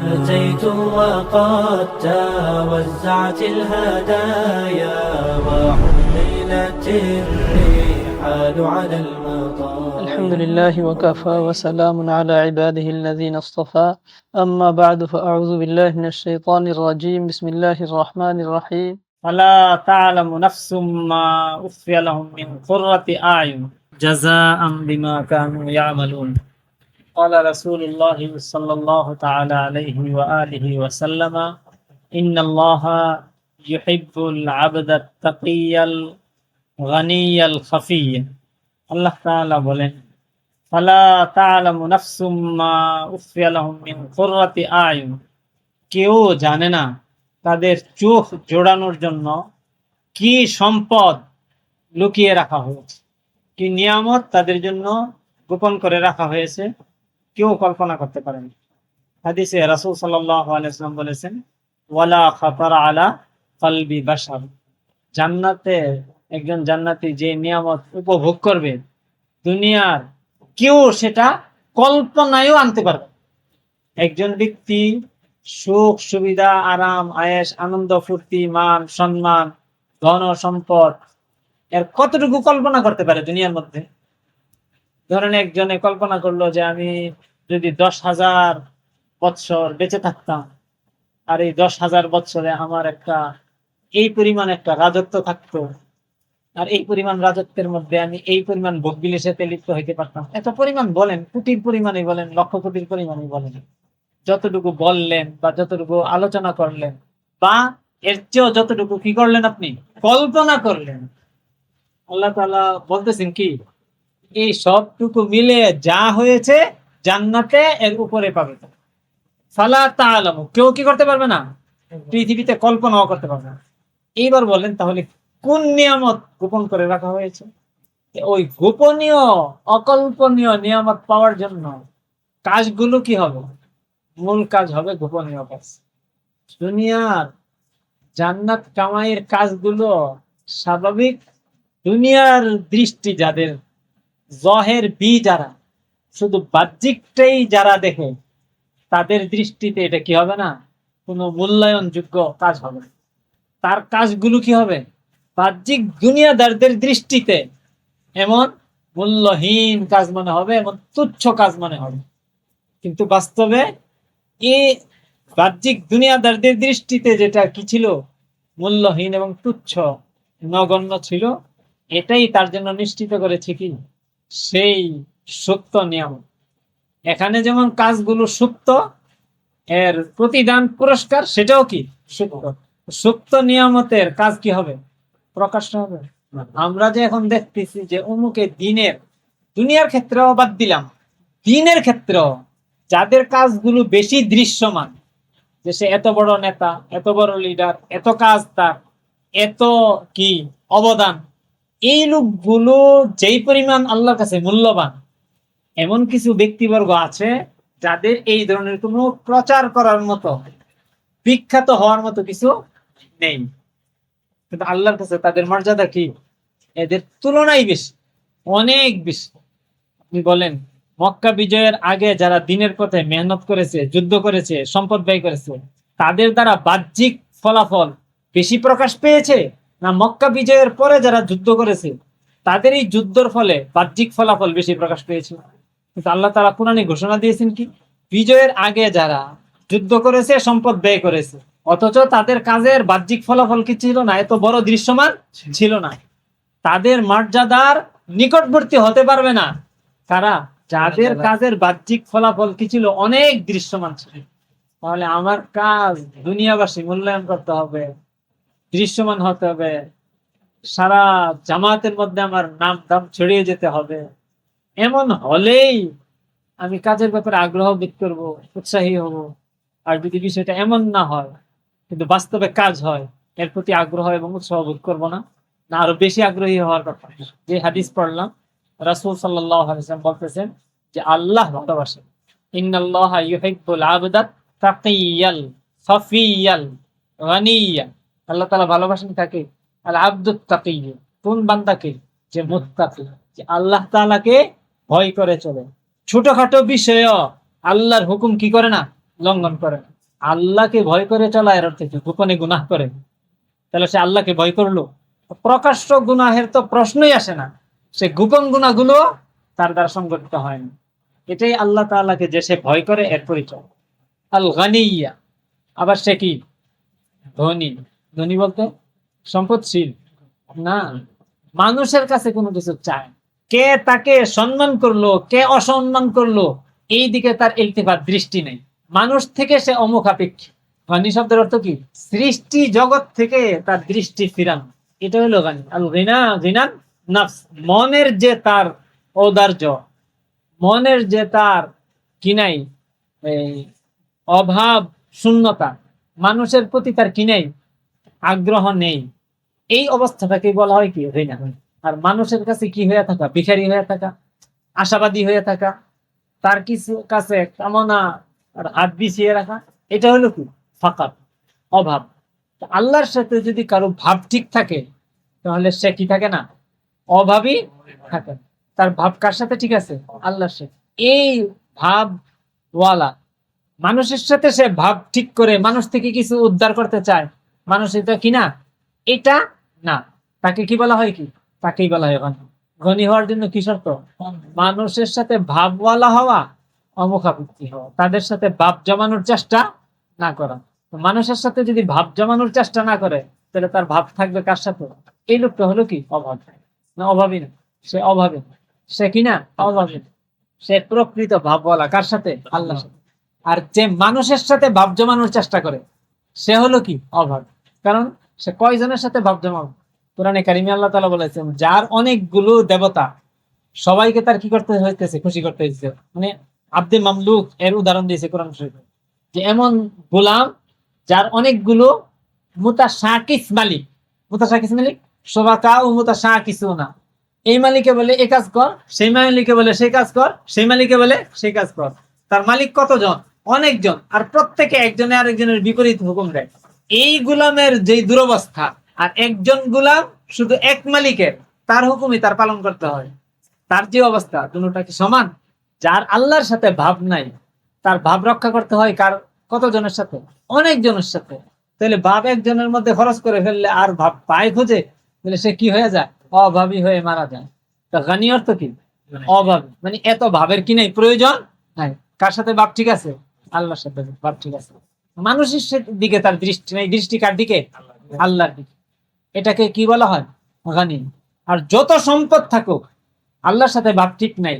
أتيت وقد توزعت الهدايا وحملت الرحال على المطايا. الحمد لله وكفى وسلام على عباده الذين اصطفى. أما بعد فأعوذ بالله من الشيطان الرجيم. بسم الله الرحمن الرحيم. فلا تعلم نفس ما أخفي لهم من قرة أعين جزاء بما كانوا يعملون. قال رسول الله صلى الله تعالى عليه وآله وسلم إن الله يحب العبد التقي الغني الخفي. আল্লাহ তাআলা বলেন, ফালা তা'লামু নাফসুম মা উখফিয়া লাহুম মিন কুররাতি আয়ুন। কেউ জানে না তাদের চোখ জোড়ানোর জন্য কি সম্পদ লুকিয়ে রাখা হয়েছে, কি নিয়ামত তাদের জন্য গোপন করে রাখা হয়েছে, কেউ কল্পনা করতে পারে না। হাদিসে রাসূল সাল্লাল্লাহু আলাইহি ওয়াসাল্লাম বলেছেন, ওয়ালা খাতারা আলা কলবি বাশার। জান্নাতে একজন জান্নাতি যে নিয়ামত উপভোগ করবে, দুনিয়ার কেউ সেটা কল্পনায়ও আনতে পারবে। একজন ব্যক্তি সুখ সুবিধা, আরাম আয়েশ, আনন্দ ফুর্তি, মান সম্মান, ধন সম্পদ এর কতটুকু কল্পনা করতে পারে দুনিয়ার মধ্যে? ধরেন একজনে কল্পনা করলো যে আমি যদি 10,000 বৎসর বেঁচে থাকতাম, আর এই 10,000 বৎসরে আমার এই পরিমাণ একটা রাজত্ব থাকতো, আর এই পরিমাণ রাজত্বের মধ্যে আমি এই পরিমাণ ভোগ বিলাসিতে লিপ্ত হইতে পারতাম। এত পরিমাণ বলেন, কোটির পরিমাণই বলেন, লক্ষ কোটির পরিমাণই বলেন, যতটুকু বললেন বা যতটুকু আলোচনা করলেন বা এর চেয়েও যতটুকু কি করলেন, আপনি কল্পনা করলেন, আল্লাহ তাআলা বলতেছেন কি, এই সবটুকু মিলে যা হয়েছে জান্নাতে এর উপরে পাবে। ফালা তা'লামু, কেউ কি করতে পারবে না, পৃথিবীতে কল্পনাও করতে পারবে না। এইবার বলেন তাহলে কোন নিয়ামত গোপন করে রাখা হয়েছে? ওই গোপনীয় অকল্পনীয় নিয়ামত পাওয়ার জন্য কাজগুলো কি হবে? মূল কাজ হবে গোপনীয় কাজ। দুনিয়ার জান্নাত কামাইয়ের কাজগুলো স্বাভাবিক দুনিয়ার দৃষ্টি যাদের, জহের বি যারা, শুধু বাহ্যিকটাই যারা দেখে, তাদের দৃষ্টিতে এটা কি হবে না, কোনো মূল্যায়নযোগ্য কাজ হবে। তার কাজগুলো কি হবে? বাহ্যিক দুনিয়াদারদের দৃষ্টিতে এমন মূল্যহীন কাজ মনে হবে, এমন তুচ্ছ কাজ মনে হবে। কিন্তু বাস্তবে এই বাহ্যিক দুনিয়াদারদের দৃষ্টিতে যেটা কি ছিল, মূল্যহীন এবং তুচ্ছ নগণ্য ছিল, এটাই তার জন্য নিশ্চিত করেছে কি, সেই সুপ্ত নিয়ামত। এখানে যেমন কাজগুলো সুপ্ত, এর প্রতিদান পুরস্কার সেটাও কি সুপ্ত। সুপ্ত নিয়ামতের কাজ কি হবে? প্রকাশ্য হবে। আমরা যে এখন দেখতেছি যে অমুকে দিনের, দুনিয়ার ক্ষেত্রেও বাদ দিলাম, দিনের ক্ষেত্রেও যাদের কাজগুলো বেশি দৃশ্যমান, যে সে এত বড় নেতা, এত বড় লিডার, এত কাজ তার, এত কি অবদান, এই লোকগুলো যেই পরিমাণ আল্লাহর কাছে মূল্যবান, এমন কিছু ব্যক্তিবর্গ আছে যাদের এই ধরনের কোনো প্রচার করার মতো, বিখ্যাত হওয়ার মতো কিছু নেই, কিন্তু আল্লাহর কাছে তাদের মর্যাদা কি এদের তুলনায় বেশি, অনেক বেশি। আপনি বলেন মক্কা বিজয়ের আগে যারা দিনের পথে মেহনত করেছে, যুদ্ধ করেছে, সম্পদ ব্যয় করেছে, তাদের দ্বারা বাহ্যিক ফলাফল বেশি প্রকাশ পেয়েছে, না মক্কা বিজয়ের পরে যারা যুদ্ধ করেছে তাদের এই যুদ্ধের ফলে বাহ্যিক ফলাফল বেশি প্রকাশ পেয়েছে? কিন্তু আল্লাহ তাআলা কোরআনে ঘোষণা দিয়েছেন কি, বিজয়ের আগে যারা যুদ্ধ করেছে, সম্পদ ব্যয় করেছে, অথচ তাদের কাজের বাহ্যিক ফলাফল কি ছিল না, এত বড় দৃশ্যমান ছিল না, তাদের মর্যাদার নিকটবর্তী হতে পারবে না কারা, যাদের কাজের বাহ্যিক ফলাফল কি ছিল, অনেক দৃশ্যমান ছিল। তাহলে আমার কাজ দুনিয়াবাসী মূল্যায়ন করতে হবে, দৃশ্যমান হতে হবে, সারা জামাতের মধ্যে আমার নাম দাম ছড়িয়ে যেতে হবে, এমন হলেই আমি কাজের ব্যাপারে আগ্রহ বোধ করবো, উৎসাহী হব। আর যদি বিষয়টা এমন না হয়, কিন্তু বাস্তবে কাজ হয়, এর প্রতি আগ্রহ এবং উৎসাহ বোধ করবো না, না আরো বেশি আগ্রহী হওয়ার কথা। যে হাদিস পড়লাম, রাসূল সাল্লাল্লাহু আলাইহি ওয়াসাল্লাম বলতেছেন যে আল্লাহ ভালোবাসেন, ইন্নাল্লাহা ইউহিব্বুল আবদাত তাকিয়াল খাফিয়াল গানিয়া। আল্লাহ তাআলা ভালোবাসেন কাকে? আল আবদুত তাকিয়। কোন বান্দাকে? যে মুত্তাকি, যে আল্লাহ তাআলাকে ভয় করে চলে, ছোটখাটো বিষয়েও আল্লাহর হুকুম কি করে না, লঙ্ঘন করে না। আল্লাহকে ভয় করে চলা এর অর্থ কি? গোপনে গুনাহ করে, তাহলে সে আল্লাহকে ভয় করলো? প্রকাশ্য গুনাহের তো প্রশ্নই আসে না, সে গোপন গুনাহগুলো তার দ্বারা সংগঠিত হয় না। এটাই আল্লাহ তাআলাকে যে সে ভয় করে এর পরিচয়। আল গানিয়া, আবার সে কি? ধনী। ধনী বলতে সম্পদশীল না, মানুষের কাছে কোনো কিছু চায়, কে তাকে সম্মান করলো, কে অসম্মান করলো, এই দিকে তার ইলতিফাত, দৃষ্টি নেই। মানুষ থেকে সে অমুখাপেক্ষী। গানি শব্দের অর্থ কি? সৃষ্টি জগৎ থেকে তার দৃষ্টি ফিরানো, এটা হলো গানি। আল গিনা, গিনান নাফস, মনের যে তার ঔদার্য, মনের যে তার কি নাই, এই অভাব, শূন্যতা, মানুষের প্রতি তার কি নেই, আগ্রহ নেই, এই অবস্থাটাকে বলা হয় কি? গিনা। আর মানুষের কাছে কি হয়ে থাকা? ভিখারি হয়ে থাকা, আশাবাদী হয়ে থাকা, তার কিছু কাছে কামনা আর হাত বিছিয়ে রাখা, এটা হলো কি? ফাকার, অভাব। আল্লাহর সাথে যদি কারো ভাব ঠিক থাকে, তাহলে সে কি থাকে না? অভাবী থাকে। তার ভাব কার সাথে ঠিক আছে? আল্লাহর সাথে। এই ভাবওয়ালা মানুষের সাথে সে ভাব ঠিক করে মানুষ থেকে কিছু উদ্ধার করতে চায়, মানুষ এটা কিনা, এটা না, তাকে কি বলা হয়? কি? তাকেই বলা হয় গনি। গনি হওয়ার জন্য কি শর্ত? মানুষের সাথে ভাবওয়ালা হওয়া, অমুখাপেক্ষী হওয়া, তাদের সাথে ভাব জমানোর চেষ্টা না করা। মানুষের সাথে যদি ভাব জমানোর চেষ্টা না করে, তাহলে তার ভাব থাকবে কার সাথে? এই লোকটা হলো কি? অভাব না, অভাবী না, সে অভাবী, সে কিনা অভাবী, সে প্রকৃত ভাবওয়ালা কার সাথে? আল্লাহর সাথে। আর যে মানুষের সাথে ভাব জমানোর চেষ্টা করে, সে হলো কি? অভাব। কারণ সে কয়জনের সাথে ভাব জমাবে? কোরআনে কারিমে আল্লাহ তাআলা বলেছেন, যার অনেকগুলো দেবতা, সবাইকে তার কি করতে হইতেছে? খুশি করতে হইতেছে। মানে আব্দে মামলুক এর উদাহরণ দিয়েছে কোরআন শরীফে, যে এমন গোলাম যার অনেকগুলো মুতাশাকিস মালিক। মুতাশাকিস মালিক শোভাকা ও মুতাশাকিসুনা, এই মালিকে বলে এই কাজ কর, সেই মালিকে বলে সেই কাজ কর, সেই মালিকে বলে সেই কাজ কর। তার মালিক কতজন? অনেকজন, আর প্রত্যেকে একজনে আরেকজনের বিপরীত হুকুম দেয়। এই গোলামের যে দুরবস্থা, আর একজন গোলাম শুধু এক মালিকের, তার হুকুমই তার পালন করতে হয়, তার যে অবস্থা, দুটোটা কি সমান? যার আল্লাহর সাথে ভাব নাই, তার ভাব রক্ষা করতে হয় কার? কতজনের সাথে? অনেকজনের সাথে। তাহলে ভাব একজনের মধ্যে খরচ করে ফেললে আর ভাব পায় খুঁজে, তাহলে সে কি হয়ে যায়? অভাবী হয়ে মারা যায়। তা গানি অর্থ কি? অভাবী, মানে এত ভাবের কি নেই, প্রয়োজন নাই। কার সাথে ভাব ঠিক আছে? আল্লাহর সাথে ভাব ঠিক আছে। মানুষের দিকে তার দৃষ্টি নেই, দৃষ্টি কার দিকে? আল্লাহর দিকে। এটাকে কি বলা হয়? গানি। আর যত সম্পদ থাকুক, আল্লাহর সাথে ভাব ঠিক নাই,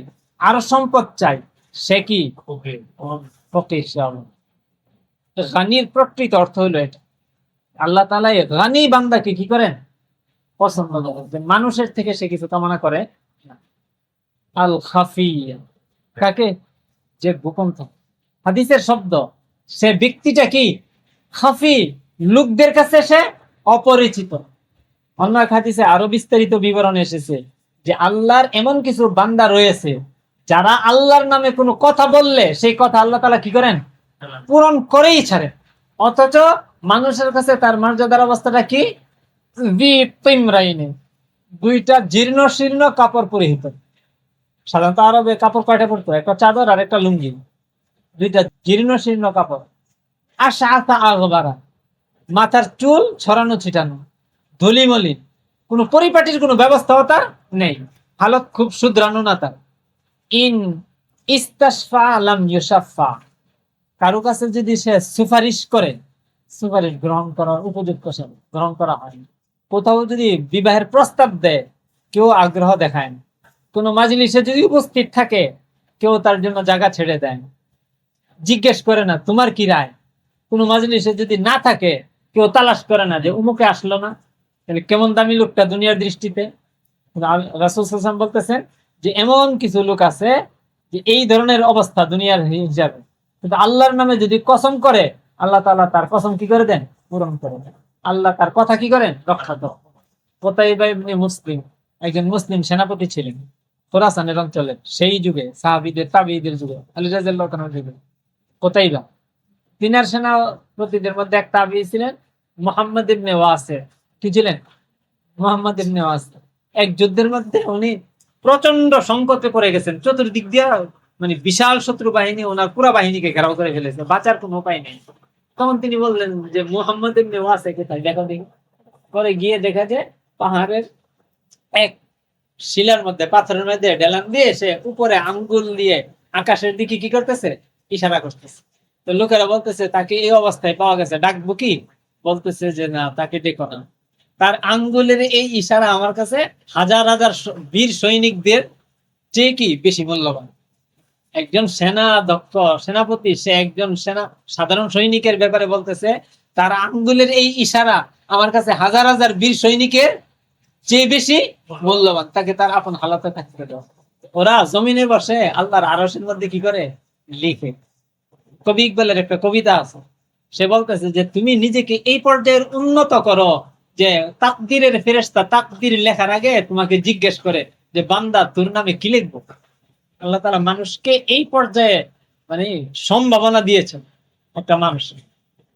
আরো সম্পদ চাই, সে কি? ফকির। গানির প্রকৃত অর্থ হলো এটা। আল্লাহ তাআলা গানি বান্দাকে কি করেন? পছন্দ করেন, যে মানুষের থেকে সে কিছু কামনা করে না। আল খাফিয়া, কাকে? যে গোপন থাকে। হাদিসের শব্দ, সে ব্যক্তিটা কি? খাফি, লোকদের কাছে সে অপরিচিত। অন্য এক হাদিসে আরো বিস্তারিত বিবরণ এসেছে যে আল্লাহর এমন কিছু বান্দা রয়েছে, যারা আল্লাহর নামে কোনো কথা বললে সেই কথা আল্লাহ তাআলা কি করেন? পূরণ করেই ছাড়েন। অথচ মানুষের কাছে তার মর্যাদার অবস্থাটা কি? দুইটা জীর্ণ শীর্ণ কাপড় পরিহিত। সাধারণত আরবে কাপড় কয়টা পরতো? একটা চাদর আর একটা লুঙ্গি, দুইটা জীর্ণ শীর্ণ কাপড়। আশা আশা আগবারা, মাথার চুল ছড়ানো ছিটানো, ধুলিমলিন, কোনো পরিপাটির কোনো ব্যবস্থাও তার নেই, হালত খুব শুধরানো না তার। ইন ইস্তাশফা লাম ইউশাফা, কারো কাছে যদি সে সুপারিশ করে, সুপারিশ গ্রহণ করার উপযুক্ত সে গ্রহণ করা হয় না। কোথাও যদি বিবাহের প্রস্তাব দেয়, কেউ আগ্রহ দেখায় না। কোনো মাজলিসে যদি উপস্থিত থাকে, কেউ তার জন্য জায়গা ছেড়ে দেয়, জিজ্ঞেস করে না তোমার কি রায়। কোনো মাজলিসে যদি না থাকে, কেউ তালাশ করে না যে উমুকে আসলো না, তাহলে কেমন দামি লোকটা দুনিয়ার দৃষ্টিতে। রাসূল সাল্লাল্লাহু আলাইহি ওয়াসাল্লাম বলতেছেন যে এমন কিছু লোক আছে যে এই ধরনের অবস্থা দুনিয়ার হিসাবে, কিন্তু আল্লাহর নামে যদি কসম করে, আল্লাহ তাআলা তার কসম কি করে দেন? পূরণ করে দেন। আল্লাহ তার কথা কি করেন? রক্ষা করেন। কুতাইবা ইবনে মুসলিম একজন মুসলিম সেনাপতি ছিলেন খোরাসানের অঞ্চলে, সেই যুগে সাহাবীদের তাবেঈদের যুগে, আলী রাদিয়াল্লাহু তাআলার যুগে। কুতাইবা তিনার সেনাপতিদের মধ্যে এক তাবেঈ ছিলেন মুহাম্মদ ইবনে ওয়াসি। কি ছিলেন? মুহাম্মদ ইবনে ওয়াসি। এক যুদ্ধের মধ্যে উনি প্রচন্ড সংকটে পড়ে গেছেন, চতুর্দিক দিয়ে মানে বিশাল শত্রু বাহিনী ওনার পুরো বাহিনীকে ঘেরাও করে ফেলেছে, বাঁচার কোনো উপায় নেই। তখন তিনি বললেন যে মুহাম্মদ ইবনে ওয়াসিক কোথায়, দেখো দেখি। পরে গিয়ে দেখা যায় পাহাড়ের এক শিলার মধ্যে, পাথরের মধ্যে ঢেলান দিয়ে সে উপরে আঙ্গুল দিয়ে আকাশের দিকে কি করতেছে, ইশারা করতেছে। তো লোকেরা বলতেছে তাকে এই অবস্থায় পাওয়া গেছে, ডাকবো কি? বলতেছে যে না, তাকে ডেকো না। তার আঙ্গুলের এই ইশারা আমার কাছে হাজার হাজার বীর সৈনিকদের চেয়ে কি বেশি মূল্যবান। একজন সেনা দক্ষ সেনাপতি, সে একজন সাধারণ সৈনিকের ব্যাপারে বলতেছে তার আঙ্গুলের এই ইশারা আমার কাছে হাজার হাজার বীর সৈনিকের চেয়ে বেশি মূল্যবান, তাকে তার আপন হালাতে থাকতে দাও। ওরা জমিনে বসে আল্লাহর আরশের মধ্যে কি করে লিখে। কবি ইকবালের একটা কবিতা আছে, সে বলতেছে যে তুমি নিজেকে এই পর্যায়ের উন্নত করো যে তাকদীরের ফেরেশতা তাকদীর লেখার আগে তোমাকে জিজ্ঞেস করে যে বান্দা তোর নামে কি লিখবো। আল্লাহ তাআলা মানুষকে এই পর্যায়ে মানে সম্ভাবনা দিয়েছেন একটা মানুষ,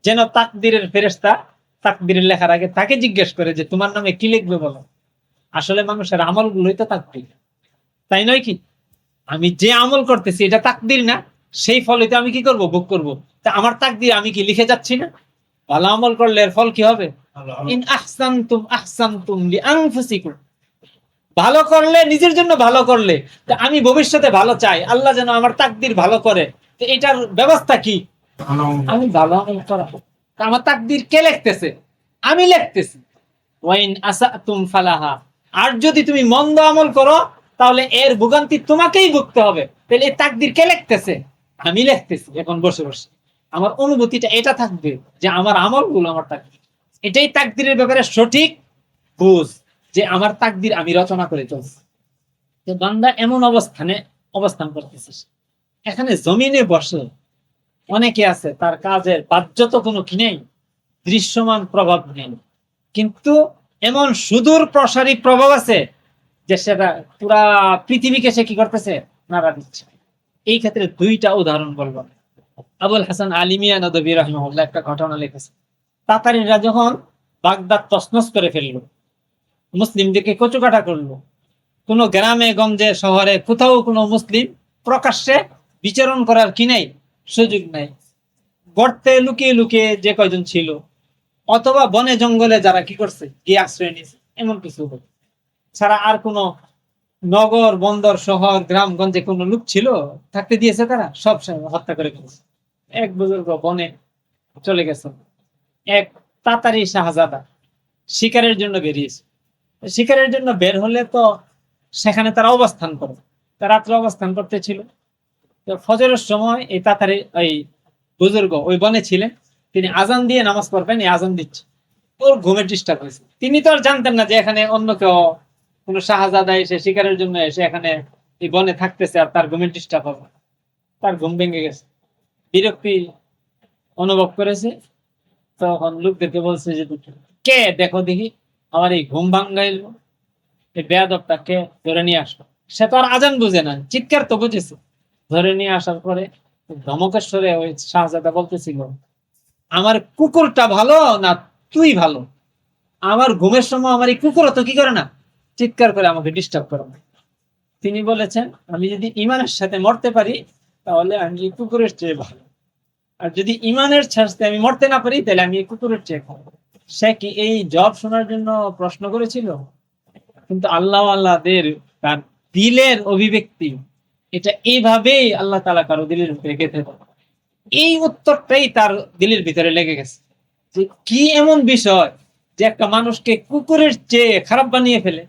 যেন তাকদীরের ফেরেশতা তাকদীরের লেখার আগে তাকে জিজ্ঞেস করে যে তোমার নামে কি লিখবে বলো। আসলে মানুষের আমল গুলোই তো তাকদীর, তাই নয় কি? আমি যে আমল করতেছি এটা তাকদীর না, সেই ফল হইতে আমি কি করব, ভোগ করব। তা আমার তাকদীর আমি কি লিখে যাচ্ছি না? ভালো আমল করলে এর ফল কি হবে? ইন আহসানতুম আহসানতুম লিআনফুসিকুম, ভালো করলে নিজের জন্য ভালো করলে, তা আমি ভবিষ্যতে ভালো চাই, আল্লাহ যেন আমার তাকদীর ভালো করে। তো এটার ব্যবস্থা কি? আমি ভালো আমল করা। আমার তাকদীর কে লিখতেছে? আমি লিখতেছি। ওয়াইন আসাতুম ফালাহা, আর যদি তুমি মন্দ আমল করো তাহলে এর ভোগান্তি তোমাকেই ভুগতে হবে। তাহলে এই তাকদীর কে লিখতেছে? আমি লিখতেছি। এখন বসে বসে আমার অনুভূতিটা এটা থাকবে যে আমার আমলগুলো আমার তাকদীর। এটাই তাকদীরের ব্যাপারে সঠিক বুঝ, যে আমার তাকদীর আমি রচনা করে চলছি। যে বান্দা এমন অবস্থান করতেছিস, এখানে জমিনে বসে অনেকে আছে তার কাজের বাহ্যত কোনো কি নেই, দৃশ্যমান প্রভাব নেই, কিন্তু এমন সুদূর প্রসারী প্রভাব আছে যে সেটা পুরা পৃথিবীকে সে কি করতেছে, নাড়া দিচ্ছে। এই ক্ষেত্রে দুইটা উদাহরণ বলবো। আবুল হাসান আলী মিয়া নদভী রাহিমাহুল্লাহ একটা ঘটনা লিখেছে। তাতারিরা যখন বাগদাদ তছনছ করে ফেললো, মুসলিমদেরকে কচুকাটা করলো, কোন গ্রামে গঞ্জে শহরে কোথাও কোনো মুসলিম প্রকাশ্যে বিচরণ করার কি নাই, সুযোগ নাই। গর্তে লুকিয়ে লুকিয়ে যে কয়জন ছিল, অথবা বনে জঙ্গলে যারা কি করছে গিয়ে আশ্রয় নিয়েছে, এমন কিছু ছাড়া আর কোন নগর বন্দর শহর গ্রামগঞ্জে কোন লোক ছিল থাকতে দিয়েছে? তারা সব হত্যা করে ফেলেছে। এক বুজুর্গ বনে চলে গেছে, এক তাতারি শাহজাদা শিকারের জন্য বেরিয়েছে। শিকারের জন্য বের হলে তো সেখানে তারা অবস্থান করে, তারা রাত্রে অবস্থান করতে ছিল। ফজরের সময় এই তাতারি এই বুজুর্গ ওই বনে ছিলেন, তিনি আজান দিয়ে নামাজ পড়বেন, এই আজান দিচ্ছে, ওর ঘুমের ডিস্টার্ব হয়েছে। তিনি তো আর জানতেন না যে এখানে অন্য কেউ কোন শাহজাদা এসে শিকারের জন্য এসে এখানে এই বনে থাকতেছে আর তার ঘুমের ডিস্টার্ব হবে। তার ঘুম ভেঙে গেছে, বিরক্তি অনুভব করেছে। তখন লোকদেরকে বলছে যে কে দেখো দেখি আমার এই ঘুম ভাঙ্গাইল, এই বেয়াদবটা কে, ধরে নিয়ে আসলো। সে তো আর আজান বুঝে না, চিৎকার তো বুঝেছে। ধরে নিয়ে আসার পরে ধমকেশ্বরে ওই শাহজাদা বলতেছিল, আমার কুকুরটা ভালো না তুই ভালো? আমার ঘুমের সময় আমার এই কুকুরও তো কি করে না, চিৎকার করে আমাকে ডিস্টার্ব করে। তিনি বলেছেন আমি যদি ইমানের সাথে মরতে পারি তাহলে আমি এই কুকুরের চেয়ে ভালো, আর যদি ইমানের সাথে আমি মরতে না পারি তাহলে আমি এই কুকুরের চেয়ে ভালো। সে কি এই জবাব শোনার জন্য প্রশ্ন করেছিল? কিন্তু আল্লাহওয়ালাদের তার দিলের অভিব্যক্তি এটা এইভাবেই আল্লাহ তাআলা কারো দিলের ভিতরে গেঁথে দেয়। এই উত্তরটাই তার দিলের ভিতরে লেগে গেছে যে কি এমন বিষয় যে একটা মানুষকে কুকুরের চেয়ে খারাপ বানিয়ে ফেলে।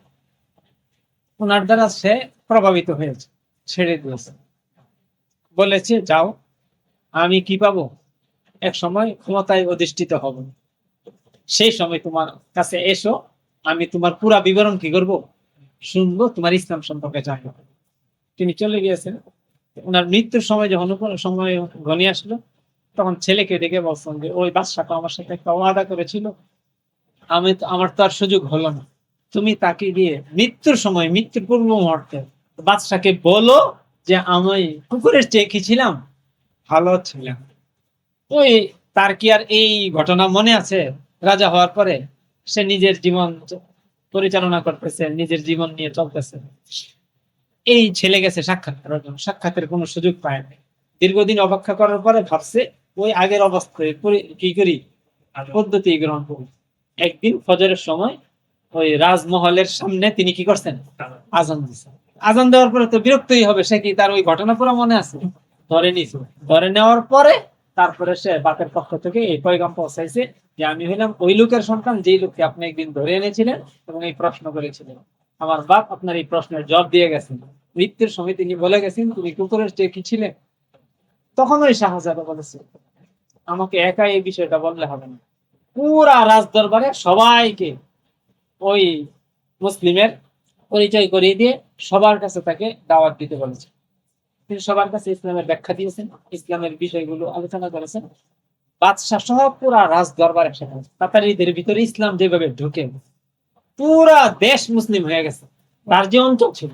ওনার দ্বারা সে প্রভাবিত হয়েছে, ছেড়ে দিয়েছে, বলেছে যাও, আমি কি পাবো, এক সময় ক্ষমতায় অধিষ্ঠিত হব, সেই সময় তোমার কাছে এসো, আমি তোমার পুরা বিবরণ কি করব, শুনবো, তোমার ইসলাম সম্পর্কে জানবো। তিনি চলে গিয়েছেন। ওনার মৃত্যুর সময় যখন সময় ঘনিয়ে আসলো, তখন ছেলেকে ডেকে বলছেন যে ওই বাদশাহ আমার সাথে একটা ওয়াদা করেছিল, আমার তো আর সুযোগ হলো না, তুমি তাকে দিয়ে মৃত্যুর সময়, মৃত্যুর পূর্ব মুহূর্তে বাদশাকে বলো যে আমি কুকুরের চেয়ে কি ছিলাম, ভালো ছিলাম। ওই তার কি আর এই ঘটনা মনে আছে? রাজা হওয়ার পরে সে নিজের জীবন পরিচালনা করতেছে, নিজের জীবন নিয়ে চলতেছে। এই ছেলে গেছে সাক্ষাৎ করার জন্য, সাক্ষাতের কোনো সুযোগ পায় না। দীর্ঘদিন অপেক্ষা করার পরে ভাবছে ওই আগের অবস্থায় কি করি, পদ্ধতি গ্রহণ করি। একদিন ফজরের সময় ওই রাজমহলের সামনে তিনি কি করছেন, আজান দিচ্ছেন। আজান দেওয়ার পরে তো বিরক্তই হবে, সে কি তার ওই ঘটনা পুরো মনে আছে, ধরে নিয়েছে। ধরে নেওয়ার পরে তারপরে সে বাপের পক্ষ থেকে এই পয়গাম পৌঁছাইছে যে আমি হইলাম ওই লোকের সন্তান যেই লোককে আপনি একদিন ধরে এনেছিলেন এবং এই প্রশ্ন করেছিলেন। আমার বাপ আপনার এই প্রশ্নের জবাব দিয়ে গেছেন। মৃত্যুর সময় তিনি বলে গেছেন তুমি কুকুরের চেয়ে কি ছিলেন। তখন ওই শাহজাদা বলেছে আমাকে একা এই বিষয়টা বললে হবে না, পুরা রাজ দরবারে সবাইকে ওই মুসলিমের পরিচয় করিয়ে দিয়ে সবার কাছে তাকে দাওয়াত দিতে বলেছে। তিনি সবার কাছে ইসলামের ব্যাখ্যা দিয়েছেন, ইসলামের বিষয়গুলো আলোচনা করেছেন। বাদশাহ সহ পুরা রাজ দরবার একসাথে, তাতারিদের ভিতরে ইসলাম যেভাবে ঢুকে পুরা দেশ মুসলিম হয়ে গেছে। তার যে অঞ্চল ছিল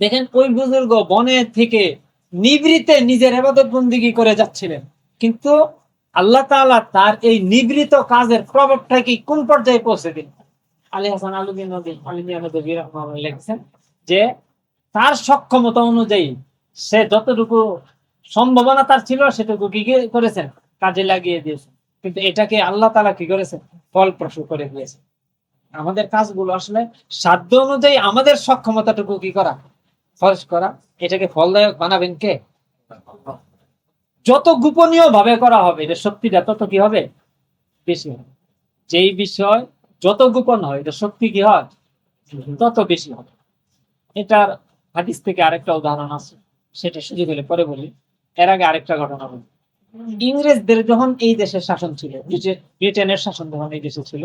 দেখেন, ওই বুজুর্গ বনে থেকে নিবৃতে নিজের ইবাদত বন্দিগি করে যাচ্ছিলেন, কিন্তু আল্লাহ তাআলা তার এই নিবৃত কাজের প্রভাবটাকে কোন পর্যায়ে পৌঁছে দিন। আলী হাসান আলমী নদী আলিমিয়া নদী লিখছেন যে তার সক্ষমতা অনুযায়ী সে যতটুকু সম্ভাবনা তার ছিল সেটুকু কি করেছেন, কাজে লাগিয়ে দিয়েছেন। কিন্তু এটাকে আল্লাহ তাআলা কি করেছেন, ফলপ্রসূ করে দিয়েছে। আমাদের কাজগুলো আসলে সাধ্য অনুযায়ী আমাদের সক্ষমতাটুকু কি করা, খরচ করা, এটাকে ফলদায়ক বানাবেন কে। যত গোপনীয় ভাবে করা হবে এটা শক্তিটা তত কি হবে, বেশি হবে। যেই বিষয় যত গোপন হয় এটা শক্তি কি হয়, তত বেশি হবে। এটার হাদিস থেকে আরেকটা উদাহরণ আছে, সেটা সুযোগ হলে পরে বলি। এর আগে আরেকটা ঘটনা বলি। ইংরেজদের যখন এই দেশের শাসন ছিল, ব্রিটেনের শাসন যখন এই দেশে ছিল,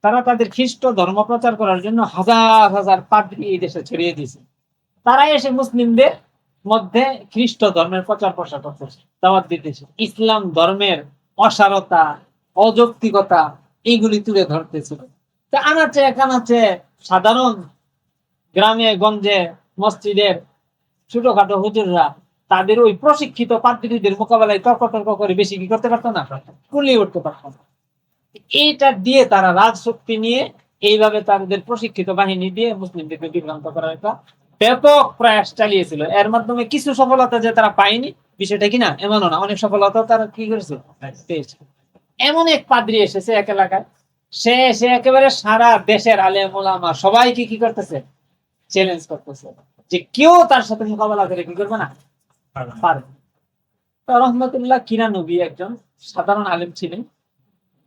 তারা তাদের খ্রিস্ট ধর্ম প্রচার করার জন্য হাজার হাজার পাদ্রী এই দেশে ছড়িয়ে দিয়েছে। তারা এসে মুসলিমদের মধ্যে খ্রিস্ট ধর্মের প্রচার প্রসার করতেছে, দাওয়াত দিতেছে, ইসলাম ধর্মের অসারতা অযৌক্তিকতা এইগুলি তুলে ধরতেছিল। তা আনাচে কানাচে সাধারণ গ্রামে গঞ্জে মসজিদের ছোটখাটো হুজুররা তাদের ওই প্রশিক্ষিত পাদ্রীদের মোকাবেলায় তর্ক করে বেশি কি করতে পারতো না, কুলিয়ে উঠতে পারতো না। এইটা দিয়ে তারা রাজশক্তি নিয়ে এইভাবে তাদের প্রশিক্ষিত বাহিনী দিয়ে মুসলিমদেরকে বিভ্রান্ত করার একটা ব্যাপক প্রয়াস চালিয়েছিল। এর মাধ্যমে কিছু সফলতা যে তারা পায়নি বিষয়টা কিনা এমনও না, অনেক সফলতা তারা কি করেছে, পেয়েছে। এমন এক পাদ্রী এসেছে এক এলাকায়, সে একেবারে সারা দেশের আলেম ওলামা সবাইকে কি করতেছে, চ্যালেঞ্জ করতেছে যে কেউ তার সাথে মোকাবেলা করে কি করবে না, পারবে। রহমতুল্লাহ কিরানবী একজন সাধারণ আলেম ছিলেন,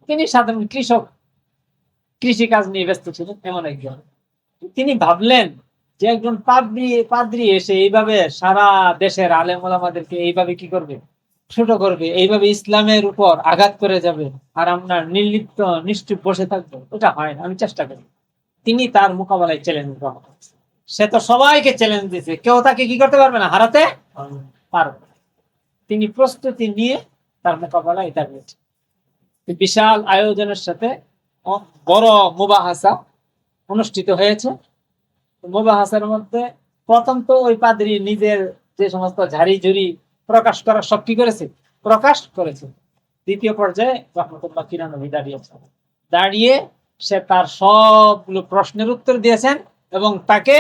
তিনি সাধারণ কৃষক, কৃষি কাজ নিয়ে ব্যস্ত ছিলেন। এমন একজন তিনি ভাবলেন যে একজন পাদ্রী এসে এইভাবে সারা দেশের আলেম ওলামাদেরকে এইভাবে কি করবে, ছোট করবে, এইভাবে ইসলামের উপর আঘাত করে যাবে, আর আমরা নির্লিপ্ত নিশ্চুপ বসে থাকবো, ওটা হয় না, আমি চেষ্টা করি। তিনি তার মোকাবেলায় চ্যালেঞ্জ গ্রহণ করেছেন। সে তো সবাইকে চ্যালেঞ্জ দিয়েছে, কেউ তাকে কি করতে পারবে না, হারাতে পারবে। তিনি প্রস্তুতি নিয়ে তার মোকাবেলায় দাঁড়িয়েছেন। বিশাল আয়োজনের সাথে বড় মুবাহাসা অনুষ্ঠিত হয়েছে। মুবাহাসার মধ্যে প্রথম তো ওই পাদ্রী নিজের যে সমস্ত ঝাড়ি ঝুড়ি প্রকাশ করার সব কি করেছে, প্রকাশ করেছে। দ্বিতীয় পর্যায়ে রহমতুল্লাহ কিরানবী দাঁড়িয়ে সে তার সবগুলো প্রশ্নের উত্তর দিয়েছেন এবং তাকে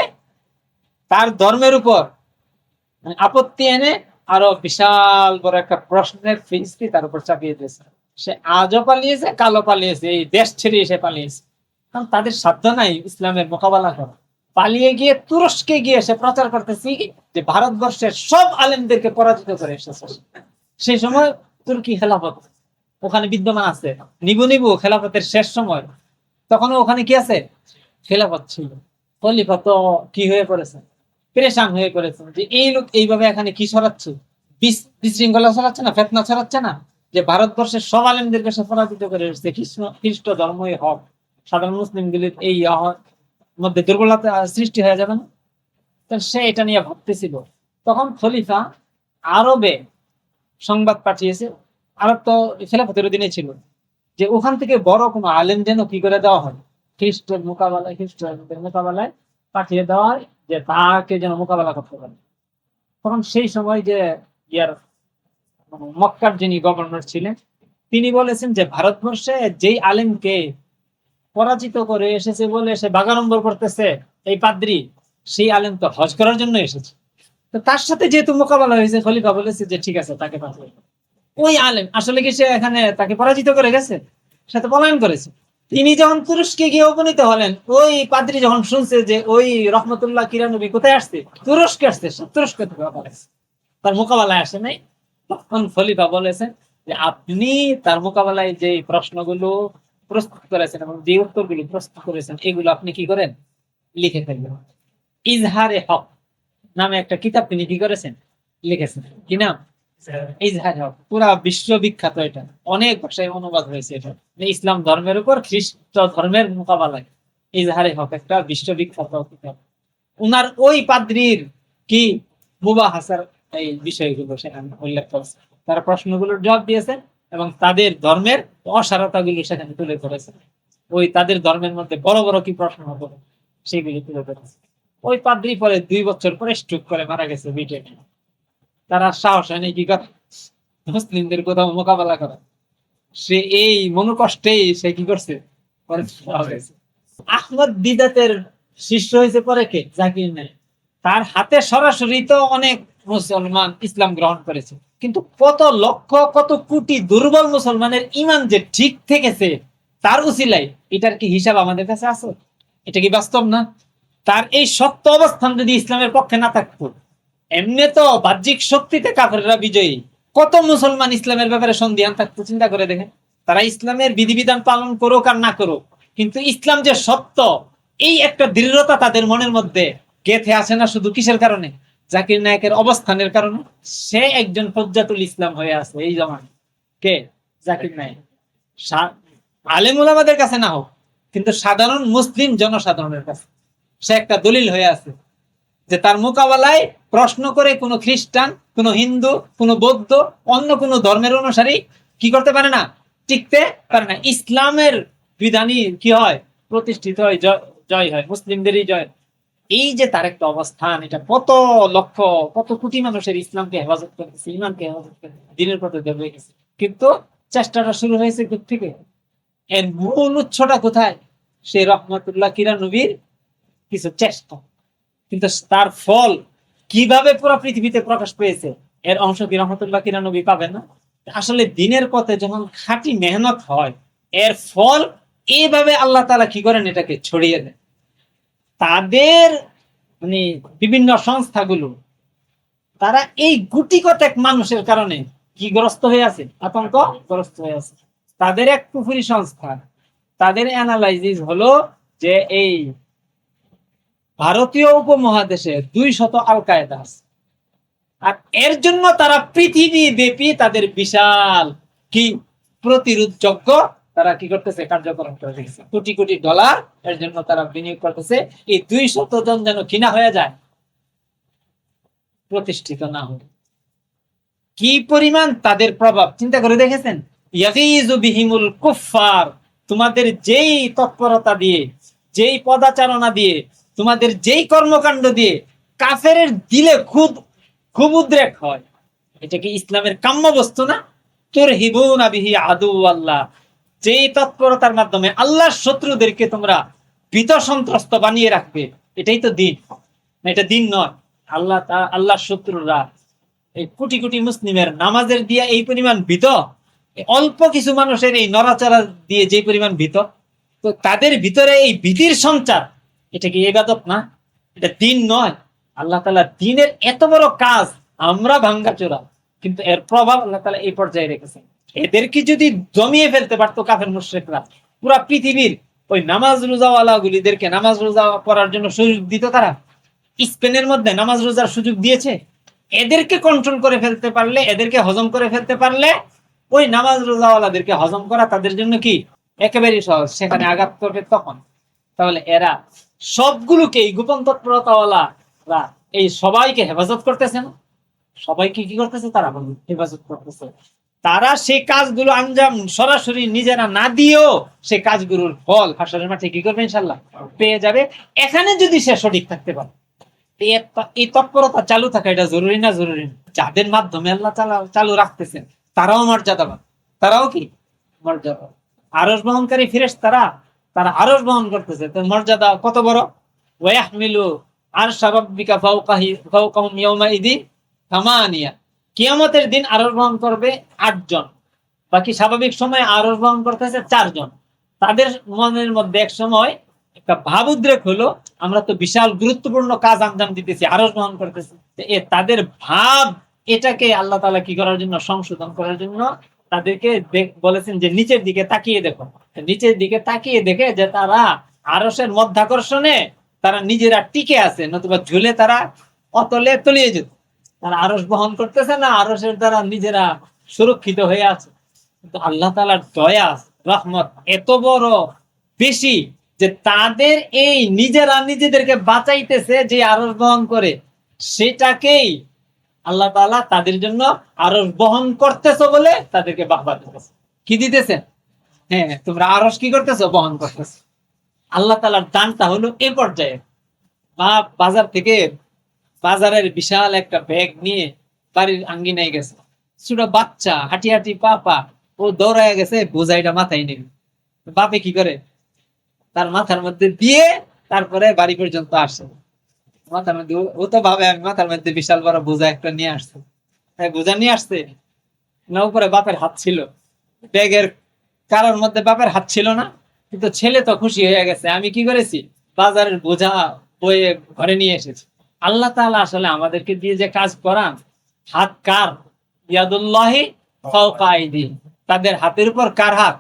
তার ধর্মের উপর আপত্তি এনে আরো বিশাল বড় একটা প্রশ্নের ফিরিস্তি তার উপর চাপিয়ে দিয়েছে। সে আজও পালিয়েছে, কালো পালিয়েছে, এই দেশ ছেড়ে এসে পালিয়েছে, কারণ তাদের সাধ্য নাই ইসলামের মোকাবেলা করা। পালিয়ে গিয়ে তুরস্কে গিয়ে সে প্রচার করতেছি যে ভারতবর্ষের সব আলেমদেরকে পরাজিত করে এসেছে। সেই সময় তুর্কি খেলাফত ওখানে বিদ্যমান আছে, নিবু খেলাফতের শেষ সময়, তখন ওখানে কি আছে, খেলাফত ছিল। খলিফা তো কি হয়ে পড়েছে, পেরেশান হয়ে পড়েছে যে এই লোক এইভাবে এখানে কি ছড়াচ্ছে, বিশৃঙ্খলা ছড়াচ্ছে না, ফেতনা ছড়াচ্ছে না, যে ভারতবর্ষের সব আলেমদেরকে সে পরাজিত করে এসেছে, খ্রিস্ট ধর্মই হক, সাধারণ মুসলিমগুলির এই মধ্যে দুর্বলতা সৃষ্টি হয়ে যাবে না। সে এটা নিয়ে ভাবতেছিল। তখন খলিফা আরবে সংবাদ পাঠিয়েছে, আরব তো খেলাফতের অধীনে ছিল, যে ওখান থেকে বড় কোনো আলেম যেন কি করে দেওয়া হয়, খ্রিস্টের মোকাবেলায় পাঠিয়ে দেওয়া হয়, যে তাকে যেন মোকাবেলা করতে পারে। তখন সেই সময় যে মক্কার যিনি গভর্নর ছিলেন তিনি বলেছেন যে ভারতবর্ষে যেই আলেমকে পরাজিত করে এসেছে বলে সে বাগাড়ম্বর করতেছে এই পাদ্রী, সেই আলেম তো হজ করার জন্য এসেছে, তো তার সাথে যেহেতু মোকাবেলা হয়েছে, খলিফা বলেছে যে ঠিক আছে তাকে পাঠিয়ে। ওই আলেম আসলে কি সে এখানে তাকে পরাজিত করে গেছে, সাথে পলায়ন করেছে। তিনি যখন তুরস্কে গিয়ে উপনীত হলেন, ওই পাদ্রী যখন শুনছে যে ওই রহমতুল্লাহ কিরানবী কোথায় আসছে, তুরস্কে আসছে, তুরস্ক থেকে তার মোকাবেলায় আসে নাই, তখন খলিফা বলেছেন যে আপনি তার মোকাবেলায় যে প্রশ্নগুলো প্রস্তুত করেছেন এবং যে উত্তরগুলো প্রস্তুত করেছেন, এগুলো আপনি কি করেন, লিখে ফেলবেন। ইজহারে হক নামে একটা কিতাব তিনি কি করেছেন, লিখেছেন। কি নাম? ইজহারে হক। পুরা বিশ্ববিখ্যাত, এটা অনেক ভাষায় অনুবাদ হয়েছে। এটা ইসলাম ধর্মের উপর খ্রিস্ট ধর্মের মোকাবেলায় ইজহারে হক একটা বিশ্ববিখ্যাত কিতাব। উনার ওই পাদ্রীর কি মুবাহাসার এই বিষয়গুলো সেখানে উল্লেখ করেছে, তারা প্রশ্নগুলোর জবাব দিয়েছেন এবং তাদের ধর্মের অসারতাগুলো সেখানে তুলে ধরেছেন। ওই তাদের ধর্মের মধ্যে বড় বড় কি প্রশ্ন হতো সেগুলি তুলে ধরেছে। ওই পাদ্রী পরে 2 বছর পরে স্ট্রোক করে মারা গেছে ব্রিটেনে। তারা সাহস হয়নি কি করে মুসলিমদের কোথাও মোকাবেলা করা। সে এই মনোকষ্টেই সে কি করছে, আহমদ দিদাতের শিষ্য হয়েছে পরে কে, জাকির নায়েক। তার হাতে সরাসরি তো অনেক মুসলমান ইসলাম গ্রহণ করেছে, কিন্তু কত লক্ষ কত কোটি দুর্বল মুসলমানের ইমান যে ঠিক থেকেছে তার উসিলাই, এটার কি হিসাব আমাদের কাছে আছে? এটা কি বাস্তব না? তার এই শক্ত অবস্থান যদি ইসলামের পক্ষে না থাকতো, এমনি তো বাহ্যিক শক্তিতে কাফেররা বিজয়ী, কত মুসলমান ইসলামের ব্যাপারে সন্দিহান থাকতো। চিন্তা করে দেখেন, তারা ইসলামের বিধিবিধান পালন করুক আর না করুক, কিন্তু ইসলাম যে সত্য, এই একটা দৃঢ়তা তাদের মনের মধ্যে গেঁথে আসে না। শুধু কিসের কারণে? জাকির নায়েকের অবস্থানের কারণে। সে একজন ফজ্জাতুল ইসলাম হয়ে আছে এই জমানায়। কে? জাকির নায়েক। আলেম ওলামাদের কাছে না হোক, কিন্তু সাধারণ মুসলিম জনসাধারণের কাছে সে একটা দলিল হয়ে আছে, যে তার মোকাবেলায় প্রশ্ন করে কোনো খ্রিস্টান, কোনো হিন্দু, কোনো বৌদ্ধ, অন্য কোনো ধর্মের অনুসারী কি করতে পারে না, টিকতে পারে না। ইসলামের বিধানই কি হয়, প্রতিষ্ঠিত হয়, জয় হয়, মুসলিমদেরই জয়। এই যে তার একটা অবস্থান, এটা কত লক্ষ কত কোটি মানুষের ইসলামকে হেফাজত করতেছে, ইমানকে হেফাজত করতেছে, দিনের পথে হয়ে গেছে। কিন্তু চেষ্টাটা শুরু হয়েছে থেকে, এর মূল উৎসটা কোথায়? সেই রহমতুল্লাহ কিরানবীর কিছু চেষ্টা। কিন্তু তার ফল কিভাবে পুরো পৃথিবীতে প্রকাশ পেয়েছে, এর অংশ কি রহমতুল্লাহ কিরানবী পাবেন না? আসলে দিনের পথে যখন খাঁটি মেহনত হয়, এর ফল এইভাবে আল্লাহ তাআলা কি করেন, এটাকে ছড়িয়ে দেন। তাদের মানে বিভিন্ন সংস্থাগুলো, তারা এই গুটি কতক মানুষের কারণে কি গ্রস্ত হয়ে আছে, আতঙ্ক গ্রস্ত হয়ে আছে। তাদের এক কুফরি সংস্থা, তাদের অ্যানালাইসিস হলো যে এই ভারতীয় উপমহাদেশে 200 আল কায়দা আছে, আর এর জন্য তারা পৃথিবী ব্যাপী তাদের বিশাল কি প্রতিরোধযোগ্য তারা কি করতেছে, কার্যক্রম করে রেখেছে। কোটি কোটি ডলার এর জন্য তারা বিনিয়োগ করতেছে। এই 200 জন যেন কিনা হয়ে যায়, প্রতিষ্ঠিত না হয়। কি পরিমাণ তাদের প্রভাব চিন্তা করে দেখেছেন? ইয়াগিজু বিহিমুল কুফফার। তোমাদের যেই তৎপরতা দিয়ে, যেই পদাচারণা দিয়ে, তোমাদের যেই কর্মকাণ্ড দিয়ে কাফেরের দিলে খুব খুব উদ্রেক হয়, এটা কি ইসলামের কাম্য বস্তু না? তুরহিবুনা বিহি আদু আল্লাহ। যেই তৎপরতার মাধ্যমে আল্লাহর শত্রুদেরকে তোমরা ভীত সন্ত্রস্ত বানিয়ে রাখবে, এটাই তো দিন। এটা দিন নয়। আল্লাহর শত্রুরা এই কোটি কোটি মুসলিমের নামাজের দিয়ে এই পরিমাণ ভীত, অল্প কিছু মানুষের এই নড়াচড়া দিয়ে যে পরিমাণ ভীত, তো তাদের ভিতরে এই ভীতির সঞ্চার, এটা কি ইবাদত না? এটা দিন নয়। আল্লাহ তাআলা দিনের এত বড় কাজ আমরা ভাঙ্গাচোরা, কিন্তু এর প্রভাব আল্লাহ তাআলা এই পর্যায়ে রেখেছেন। এদেরকে যদি জমিয়ে ফেলতে পারতো কাফের মুশরিকরা, পুরা পৃথিবীর ওই নামাজ রোজাওয়ালা গুলিদেরকে নামাজ রোজা পড়ার জন্য সুযোগ দিত। তারা স্পেনের মধ্যে নামাজ রোজার সুযোগ দিয়েছে। এদেরকে কন্ট্রোল করে ফেলতে পারলে, এদেরকে হজম করে ফেলতে পারলে, ওই নামাজ রোজাওয়ালাদেরকে হজম করা তাদের জন্য কি একেবারেই সহজ। সেখানে আঘাত করবে তখন। তাহলে এরা সবগুলোকে, এই গোপন তৎপরতাওয়ালারা এই সবাইকে হেফাজত করতেছে না? সবাইকে কি করতেছে? তারা হেফাজত করতেছে। তারা সেই কাজগুলো আঞ্জাম সরাসরি নিজেরা না দিয়েও সে কাজগুলোর ফল হাসরের মাঠে কি করবে? ইনশাআল্লাহ পেয়ে যাবে। এখানে যদি সে সঠিক থাকতে পারে, এই তৎপরতা চালু থাকা এটা জরুরি না? জরুরি। যাদের মাধ্যমে আল্লাহ চালু রাখতেছেন তারাও মর্যাদাবান, তারাও কি মর্যাদা। আরশ বহনকারী ফেরেশতারা, তারা আরশ বহন করতেছে, তো মর্যাদা কত বড়। ওয়াহমিলু আরশা রাব্বিকা ফাওকাহুম ইয়াওমাইযিন সামানিয়া। কিয়ামতের দিন আরশ বহন করবে 8 জন, বাকি স্বাভাবিক সময়ে আরশ বহন করতেছে 4 জন। তাদের মনের মধ্যে এক সময় একটা ভাব উদ্রেক হলো, আমরা তো বিশাল গুরুত্বপূর্ণ কাজ আঞ্জাম দিতেছি, আরশ বহন করতেছি। তাদের ভাব এটাকে আল্লাহ তাআলা কি করার জন্য, সংশোধন করার জন্য তাদেরকে বলেছেন যে নিচের দিকে তাকিয়ে দেখো। নিচের দিকে তাকিয়ে দেখে যে তারা আরশের মধ্যাকর্ষণে তারা নিজেরা টিকে আছে, নতুবা ঝুলে তারা অতলে তলিয়ে যেত। তারা আরশ বহন করতেছে না, আরশের দ্বারা নিজেরা সুরক্ষিত হয়ে আছে। কিন্তু আল্লাহ তাআলার দয়া রহমত এত বড় বেশি যে তাদের এই নিজেরা নিজেদেরকে বাঁচাইতেছে যে আরশ বহন করে, সেটাকেই আল্লাহ তাআলা তাদের জন্য আরশ বহন করতেছো বলে তাদেরকে বাহবা দিতেছে। কি দিতেছে? হ্যাঁ, তোমরা আরশ কি করতেছো? বহন করতেছো। আল্লাহ তাআলার দানটা হলো এই পর্যায়ে। বাজার থেকে বাজারের বিশাল একটা ব্যাগ নিয়ে বাড়ির আঙ্গিনায় গেছে, ছোট বাচ্চা হাঁটি হাঁটি পা ও দৌড়ায় গেছে বোঝাইটা মাথায় নেবে। বাপে কি করে? তার মাথার মধ্যে দিয়ে তারপরে বাড়ি পর্যন্ত আসে। মাথার মধ্যে ও তো ভাবে আমি মাথার মধ্যে বিশাল বড় বোঝা একটা নিয়ে আসছে। বোঝা নিয়ে আসছে না, উপরে বাপের হাত ছিল, ব্যাগের কারোর মধ্যে বাপের হাত ছিল না। কিন্তু ছেলে তো খুশি হয়ে গেছে, আমি কি করেছি, বাজারের বোঝা বয়ে ঘরে নিয়ে এসেছি। আল্লাহ তাআলা আসলে আমাদেরকে দিয়ে যে কাজ করান, হাত কার? ইয়াদুল্লাহি ফাওকা আইদিহিম, তাদের হাতের উপর কার হাত?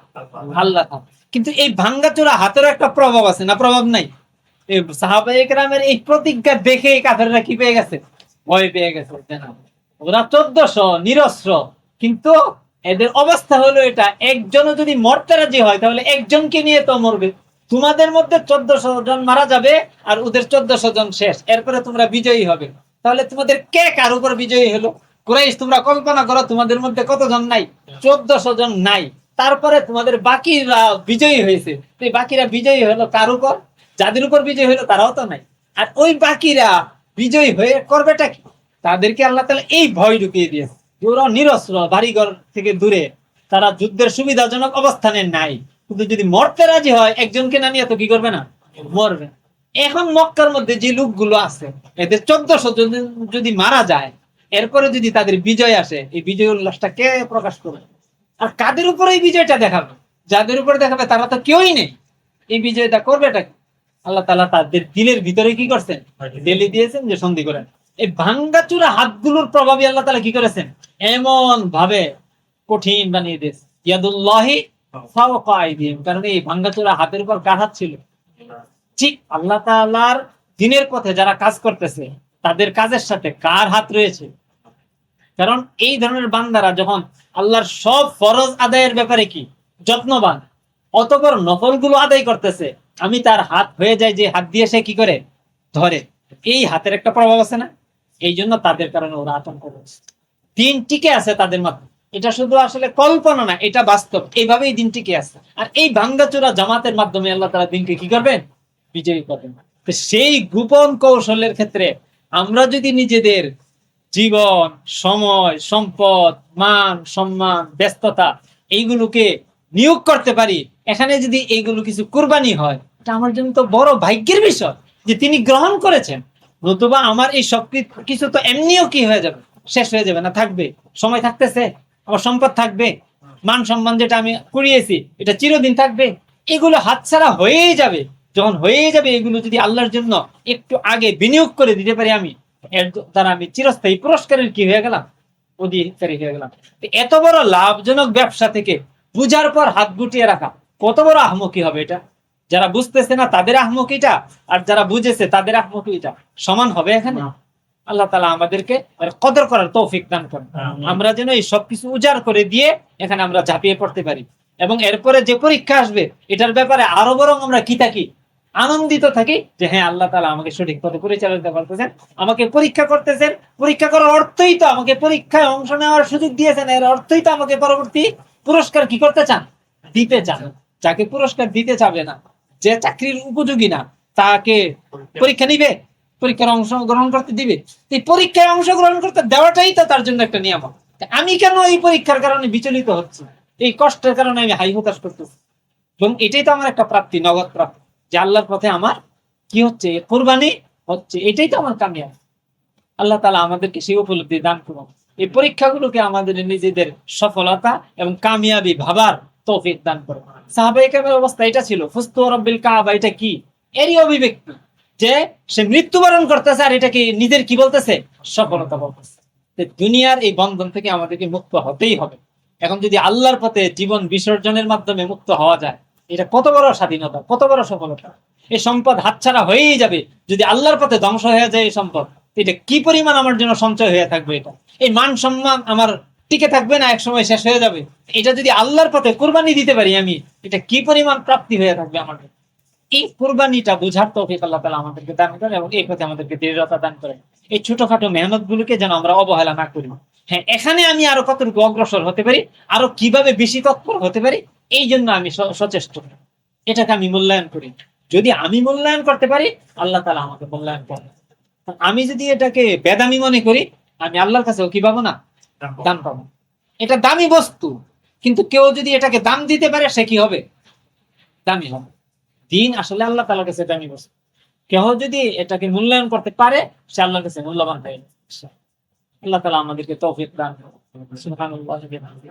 আল্লাহ হাত। কিন্তু এই ভাঙ্গাচোরা হাতের একটা প্রভাব আছে না? প্রভাব নাই? এই সাহাবায়ে কেরামের এই প্রতিজ্ঞা দেখে কাফেররা কি পেয়ে গেছে? ভয় পেয়ে গেছে। ওরা 1400 নিরস্ত্র, কিন্তু এদের অবস্থা হলো এটা, একজনও যদি মরতে রাজি হয় তাহলে একজনকে নিয়ে তো মরবে। তোমাদের মধ্যে 1400 জন মারা যাবে আর ওদের 1400 জন শেষ, এরপরে তোমরা বিজয়ী হবে। তাহলে তোমাদের কে কার উপর বিজয়ী হলো? কুরাইশ, তোমরা কল্পনা করো তোমাদের মধ্যে কতজন নাই? 1400 জন নাই। তারপরে তোমাদের বাকিরা বিজয়ী হয়েছে, এই বাকিরা বিজয়ী হলো কার উপর? যাদের উপর বিজয়ী হলো তারাও তো নাই। আর ওই বাকিরা বিজয়ী হয়ে করবেটা কি? তাদেরকে আল্লাহ তাআলা এই ভয় ঢুকিয়ে দিয়েছে, ওরা নিরস্ত্র, বাড়িঘর থেকে দূরে, তারা যুদ্ধের সুবিধাজনক অবস্থানে নাই। কিন্তু যদি মরতে রাজি হয়, একজনকে না নিয়ে তো কি করবে না? মরবে। এখন মক্কার মধ্যে যে লোকগুলো আছে, এদের 1400 জন যদি মারা যায়, এরপরে যদি তাদের বিজয় আসে, এই বিজয় উল্লাসটা কে প্রকাশ করবে? আর কাদের উপর এই বিজয়টা দেখাবে? যাদের উপর দেখাবে তারা তো কেউই নেই। এই বিজয়টা করবেটা কি? আল্লাহ তাআলা তাদের দিলের ভিতরে কি করছেন? ঢেলে দিয়েছেন যে সন্ধি করেন। এই ভাঙ্গাচুরা হাতগুলোর প্রভাবে আল্লাহ তাআলা কি করেছেন? এমন ভাবে কঠিন বানিয়ে দিয়েছে। ইয়াদুল্লাহি ফাওকা আইদিহিম, কারণ এই ভাঙ্গাচুরা হাতের উপর কার হাত ছিল? ঠিক আল্লাহ তাআলার দ্বীনের পথে যারা কাজ করতেছে, তাদের কাজের সাথে কার হাত রয়েছে? কারণ এই ধরনের বান্দারা যখন আল্লাহর সব ফরজ আদায়ের ব্যাপারে কি যত্নবান, অতঃপর নফল গুলো আদায় করতেছে, আমি তার হাত হয়ে যায় যে হাত দিয়ে সে কি করে ধরে। এই হাতের একটা প্রভাব আছে না? এই জন্য তাদের কারণে ওরা আতঙ্ক করছে। দিন টিকে আছে তাদের মাধ্যমে, এটা শুধু আসলে কল্পনা না, এটা বাস্তব। এইভাবেই দিন টিকে আছে। আর এই ভাঙ্গাচোরা জামাতের মাধ্যমে আল্লাহ তাআলা দিনকে কি করবেন? বিজয়ী করবেন। তো সেই গোপন কৌশলের ক্ষেত্রে আমরা যদি নিজেদের জীবন, সময়, সম্পদ, মান সম্মান, ব্যস্ততা এইগুলোকে নিয়োগ করতে পারি, এখানে যদি এইগুলো কিছু কুরবানি হয়, এটা আমার জন্য তো বড় ভাগ্যের বিষয় যে তিনি গ্রহণ করেছেন। নতুবা আমার এই সব কিছু তো এমনিও কি হয়ে যাবে, শেষ হয়ে যাবে না? থাকবে, সময় থাকতেছে, আমার সম্পদ থাকবে, মান সম্মান যেটা আমি কুড়িয়েছি এটা চিরদিন থাকবে। এগুলো হাতছাড়া হয়েই যাবে। যখন হয়ে যাবে, এগুলো যদি আল্লাহর জন্য একটু আগে বিনিয়োগ করে দিতে পারি আমি, এর দ্বারা আমি চিরস্থায়ী পুরস্কারের কি হয়ে গেলাম? অধিকারী হয়ে গেলাম। এত বড় লাভজনক ব্যবসা থেকে বুঝার পর হাত গুটিয়ে রাখা কত বড় আহমকি হবে এটা? যারা বুঝতেছে না তাদের আহমকিটা, আর যারা বুঝেছে তাদের আহমকিটা সমান হবে এখানে? আল্লাহ তাআলা আমাদেরকে কদর করার তৌফিক দান করেন। আমরা যেন এই সবকিছু উজাড় করে দিয়ে এখানে আমরা ঝাঁপিয়ে পড়তে পারি, এবং এরপরে যে পরীক্ষা আসবে এটার ব্যাপারে আরো বরং আমরা কি থাকি? আনন্দিত থাকি যে হ্যাঁ, আল্লাহ তাআলা আমাকে সঠিক পথে পরিচালিত করতেছেন, আমাকে পরীক্ষা করতেছেন। পরীক্ষা করার অর্থই তো আমাকে পরীক্ষায় অংশ নেওয়ার সুযোগ দিয়েছেন, এর অর্থই তো আমাকে পরবর্তী পুরস্কার কি করতে চান? দিতে চান। যাকে পুরস্কার দিতে চাবে না, যে চাকরির উপযোগী না, তাকে পরীক্ষা নিবে, পরীক্ষার অংশগ্রহণ করতে দিবে? এই পরীক্ষায় অংশগ্রহণ করতে দেওয়াটাই তো তার জন্য একটা নিয়ামত। আমি কেন এই পরীক্ষার কারণে বিচলিত হচ্ছি? এই কষ্টের কারণে আমি হাই হতাশ করতেছি। এবং এটাই তো আমার একটা প্রাপ্তি, নগদ প্রাপ্তি, যে আল্লাহর পথে আমার কি হচ্ছে? কুরবানি হচ্ছে। এটাই তো আমার কামিয়াবি। আল্লাহ তাআলা আমাদেরকে সেই উপলব্ধি দান করুন। এই পরীক্ষাগুলোকে আমাদের নিজেদের সফলতা এবং কামিয়াবি ভাবার তৌফিক দান করো। সাহাবায়ে কেরামের অবস্থা এটা ছিল, ফুস্তু রাব্বিল কাবা, এটা কি? এরই অভিব্যক্তি যে সে মৃত্যুবরণ করতেছে আর এটাকে নিজের কি বলতেছে? সফলতা বলতেছে। দুনিয়ার এই বন্ধন থেকে আমাদেরকে মুক্ত হতেই হবে। এখন যদি আল্লাহর পথে জীবন বিসর্জনের মাধ্যমে মুক্ত হওয়া যায়, এটা কত বড় স্বাধীনতা, কত বড় সফলতা। এই সম্পদ হাতছাড়া হয়েই যাবে যদি আল্লাহর পথে ধ্বংস হয়ে যায়। এই সম্পদ এটা কি পরিমাণ আমার জন্য সঞ্চয় হয়ে থাকবে, এটা এই মান সম্মান আমার টিকে থাকবে না, এক সময় শেষ হয়ে যাবে। এটা যদি আল্লাহর পথে কোরবানি দিতে পারি আমি, এটা কি পরিমাণ প্রাপ্তি হয়ে থাকবে আমার। এই কোরবানিটা বুঝার তৌফিক আল্লাহ তাআলা আমাদেরকে দান করেন এবং এই পথে আমাদেরকে দৃঢ়তা দান করেন। এই ছোটখাটো মেহনত গুলোকে যেন আমরা অবহেলা না করি। হ্যাঁ, এখানে আমি আরো কতটুকু অগ্রসর হতে পারি, আরো কিভাবে বেশি তৎপর হতে পারি, এই জন্য আমি সচেষ্ট, এটাকে আমি মূল্যায়ন করি। যদি আমি মূল্যায়ন করতে পারি, আল্লাহ তাআলা আমাকে মূল্যায়ন করেন। আমি যদি এটাকে বেদামি মনে করি, আমি আল্লাহর কাছেও কি পাবো না? দাম পাবো। এটা দামি বস্তু, কিন্তু কেউ যদি এটাকে দাম দিতে পারে, সে কি হবে? দামি হবে। দিন আসলে আল্লাহ তাআলার কাছে দামি বস্তু। কেউ যদি এটাকে মূল্যায়ন করতে পারে, সে আল্লাহর কাছে মূল্যবান হয়ে যায়। আল্লাহ তাআলা আমাদেরকে তৌফিক দান করুন। সুবহানাল্লাহি ওয়া বিহামদিহি।